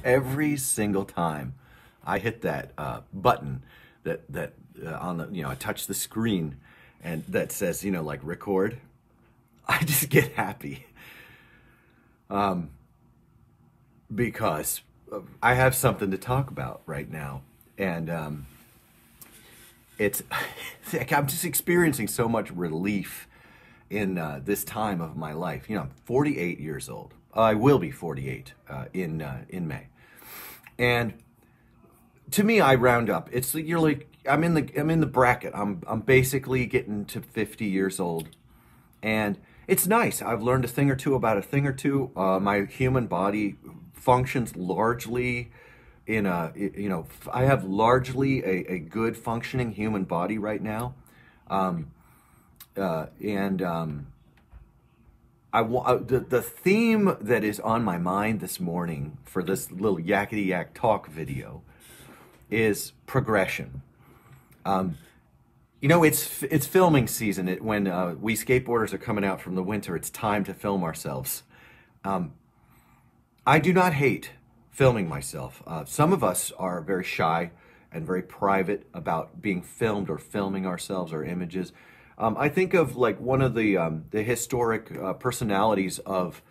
every single time I hit that button that on the, I touch the screen and that says, like record, I just get happy because I have something to talk about right now. And it's like I'm just experiencing so much relief in this time of my life. I'm 48 years old. I will be 48 in May, and to me, I round up. It's you're like I'm in the bracket. I'm basically getting to 50 years old, and it's nice. I've learned a thing or two about a thing or two. My human body functions largely in I have largely a good functioning human body right now. And the theme that is on my mind this morning for this little yakety yak talk video is progression. It's filming season. When we skateboarders are coming out from the winter, it's time to film ourselves. I do not hate filming myself. Some of us are very shy and very private about being filmed or filming ourselves or images. I think of like one of the historic personalities of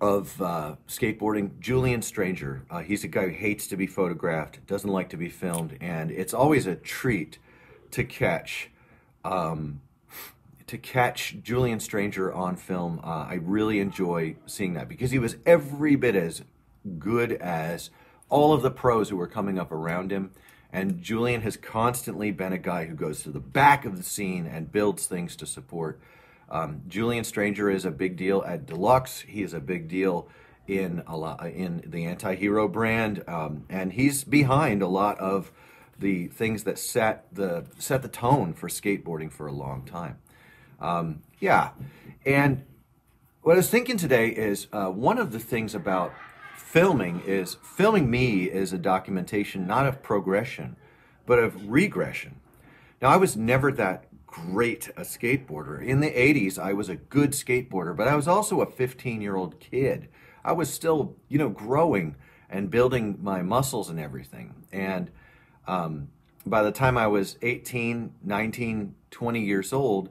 skateboarding, Julian Stranger. He's a guy who hates to be photographed, doesn't like to be filmed, and it's always a treat to catch Julian Stranger on film. I really enjoy seeing that because he was every bit as good as all of the pros who were coming up around him. And Julian has constantly been a guy who goes to the back of the scene and builds things to support. Julian Stranger is a big deal at Deluxe. He is a big deal in the Anti-Hero brand, and he's behind a lot of the things that set the tone for skateboarding for a long time. Yeah, and what I was thinking today is one of the things about filming me is a documentation not of progression, but of regression. Now, I was never that great a skateboarder. In the 80s, I was a good skateboarder, but I was also a 15-year-old kid. I was still, growing and building my muscles and everything. And by the time I was 18, 19, 20 years old,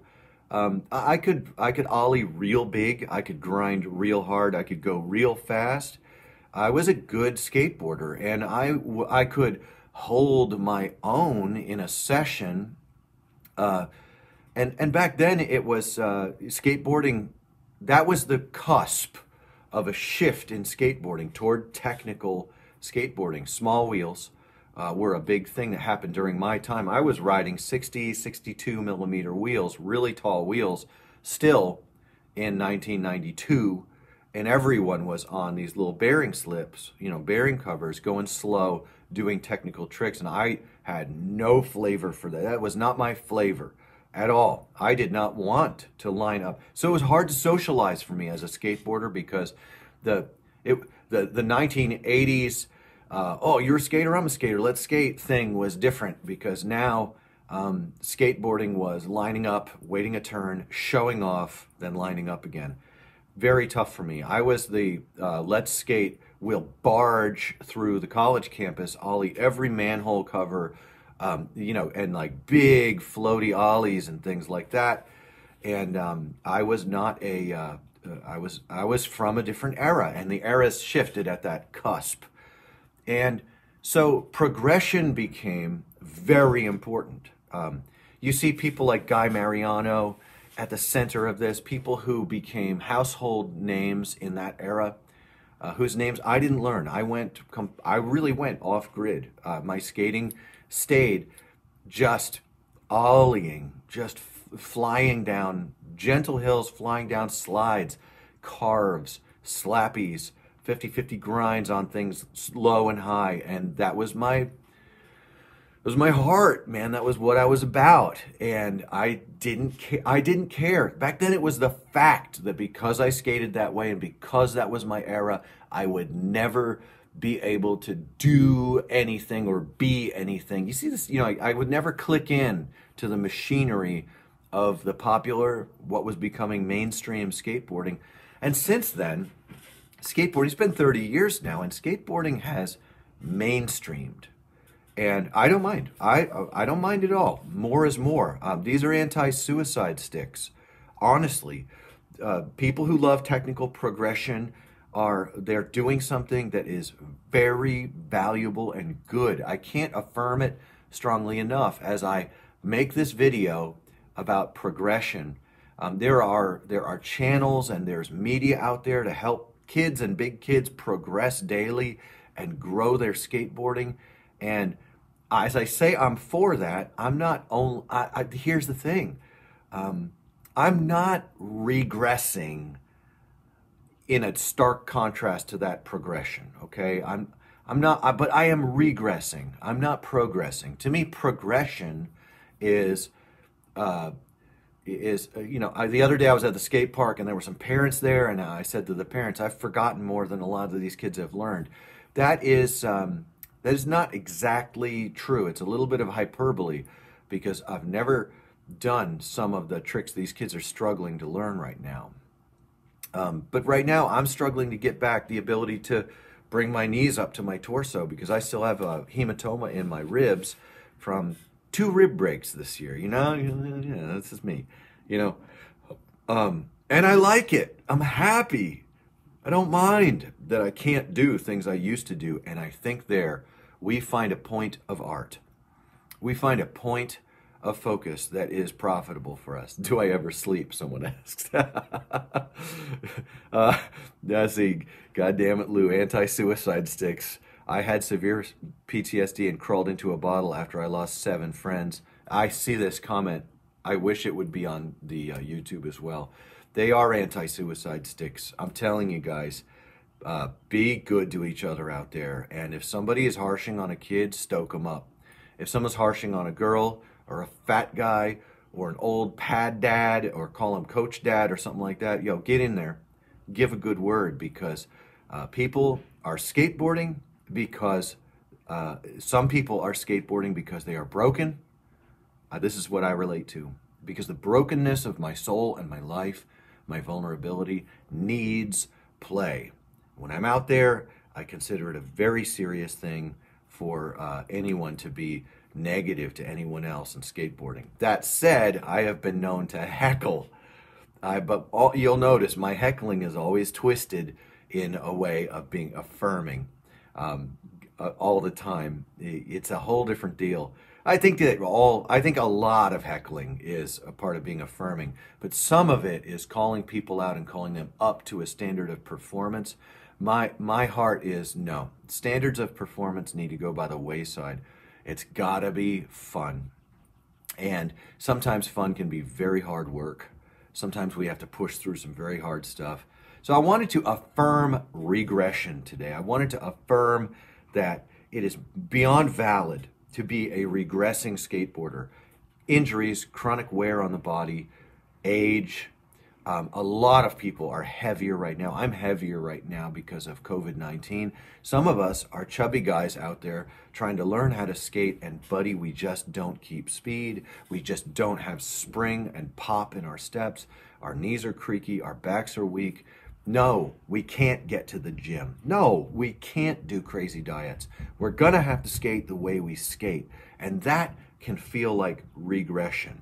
I could ollie real big. I could grind real hard. I could go real fast. I was a good skateboarder, and I could hold my own in a session. And back then it was skateboarding. That was the cusp of a shift in skateboarding toward technical skateboarding. Small wheels were a big thing that happened during my time. I was riding 60, 62 millimeter wheels, really tall wheels, still in 1992. And everyone was on these little bearing slips, bearing covers, going slow, doing technical tricks. And I had no flavor for that. That was not my flavor at all. I did not want to line up. So it was hard to socialize for me as a skateboarder because the 1980s, oh, you're a skater, I'm a skater, let's skate thing was different because now skateboarding was lining up, waiting a turn, showing off, then lining up again. Very tough for me. I was the let's skate, we'll barge through the college campus, ollie every manhole cover, and like big floaty ollies and things like that. And I was not I was from a different era, and the eras shifted at that cusp. And so progression became very important. You see people like Guy Mariano at the center of this, people who became household names in that era, whose names I didn't learn. I really went off grid. My skating stayed just ollieing, just flying down gentle hills, flying down slides, carves, slappies, 50-50 grinds on things low and high, and that was my heart, man. That was what I was about, and I didn't care. Back then, it was the fact that because I skated that way and because that was my era, I would never be able to do anything or be anything. You see this, I would never click in to the machinery of the popular, what was becoming mainstream skateboarding. And since then, skateboarding, it's been 30 years now, and skateboarding has mainstreamed. And I don't mind. I don't mind at all. More is more. These are anti-suicide sticks. Honestly, people who love technical progression they're doing something that is very valuable and good. I can't affirm it strongly enough as I make this video about progression. There are channels and there's media out there to help kids and big kids progress daily and grow their skateboarding. And as I say, I'm for that. I'm not only. Here's the thing. I'm not regressing in a stark contrast to that progression. Okay, I'm not. But I am regressing. I'm not progressing. To me, progression is. The other day I was at the skate park and there were some parents there, and I said to the parents, I've forgotten more than a lot of these kids have learned. That is not exactly true. It's a little bit of hyperbole because I've never done some of the tricks these kids are struggling to learn right now. But right now I'm struggling to get back the ability to bring my knees up to my torso because I still have a hematoma in my ribs from 2 rib breaks this year. Yeah, this is me, and I like it. I'm happy. I don't mind that I can't do things I used to do. And I think there we find a point of art. We find a point of focus that is profitable for us. Do I ever sleep? Someone asks. That's the goddamn it, Lou. Anti-suicide sticks. I had severe PTSD and crawled into a bottle after I lost 7 friends. I see this comment. I wish it would be on the YouTube as well. They are anti-suicide sticks. I'm telling you guys, be good to each other out there. And if somebody is harshing on a kid, stoke them up. If someone's harshing on a girl or a fat guy or an old pad dad or call him coach dad or something like that, get in there. Give a good word because people are skateboarding because some people are skateboarding because they are broken. This is what I relate to. Because the brokenness of my soul and my life, my vulnerability, needs play. When I'm out there, I consider it a very serious thing for anyone to be negative to anyone else in skateboarding. That said, I have been known to heckle. You'll notice my heckling is always twisted in a way of being affirming. All the time. It's a whole different deal. I think a lot of heckling is a part of being affirming, but some of it is calling people out and calling them up to a standard of performance. My heart is no. Standards of performance need to go by the wayside. It's gotta be fun. And sometimes fun can be very hard work. Sometimes we have to push through some very hard stuff. So I wanted to affirm regression today. I wanted to affirm that it is beyond valid to be a regressing skateboarder. Injuries, chronic wear on the body, age. A lot of people are heavier right now. I'm heavier right now because of COVID-19. Some of us are chubby guys out there trying to learn how to skate, and buddy, we just don't keep speed. We just don't have spring and pop in our steps. Our knees are creaky, our backs are weak. No, we can't get to the gym. No, we can't do crazy diets. We're gonna have to skate the way we skate. And that can feel like regression.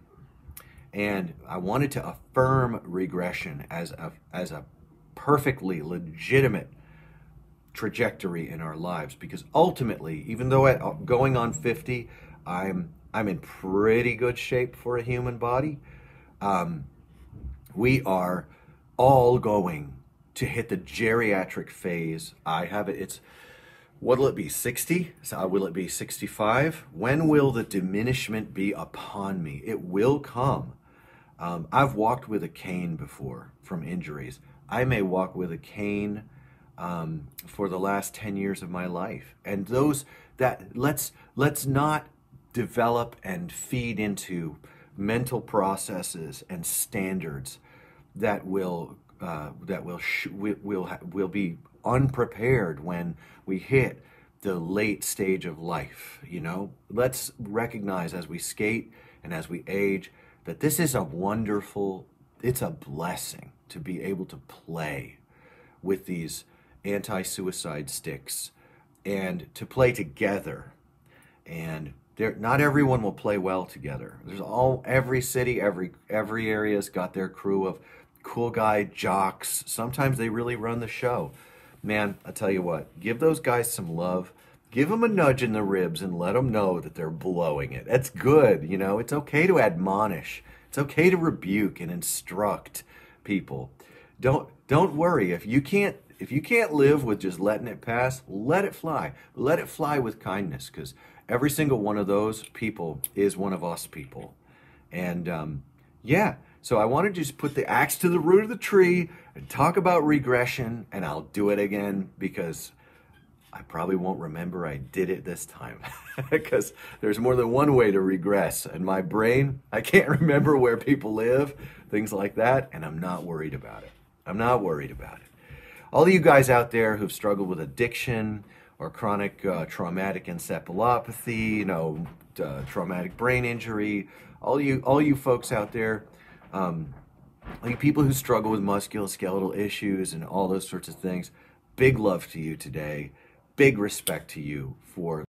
And I wanted to affirm regression as a perfectly legitimate trajectory in our lives. Because ultimately, even though at going on 50, I'm in pretty good shape for a human body, we are all going to hit the geriatric phase. I have it. It's, what'll it be, 60? So will it be 65? When will the diminishment be upon me? It will come. I've walked with a cane before from injuries. I may walk with a cane for the last 10 years of my life. And let's not develop and feed into mental processes and standards that will be unprepared when we hit the late stage of life. Let's recognize as we skate and as we age that this is it's a blessing to be able to play with these anti-suicide sticks and to play together. And not everyone will play well together. Every city, every area's got their crew of cool guy jocks. Sometimes they really run the show. Man, I tell you what, give those guys some love. Give them a nudge in the ribs and let them know that they're blowing it. That's good, you know. It's okay to admonish. It's okay to rebuke and instruct people. Don't worry if you can't live with just letting it pass. Let it fly. Let it fly with kindness, because every single one of those people is one of us people. And yeah, so I want to just put the axe to the root of the tree and talk about regression, and I'll do it again because I probably won't remember I did it this time because there's more than one way to regress. And my brain, I can't remember where people live, things like that, and I'm not worried about it. I'm not worried about it. All of you guys out there who've struggled with addiction or chronic traumatic encephalopathy, you know, traumatic brain injury, all you folks out there, like people who struggle with musculoskeletal issues and all those sorts of things, big love to you today. Big respect to you for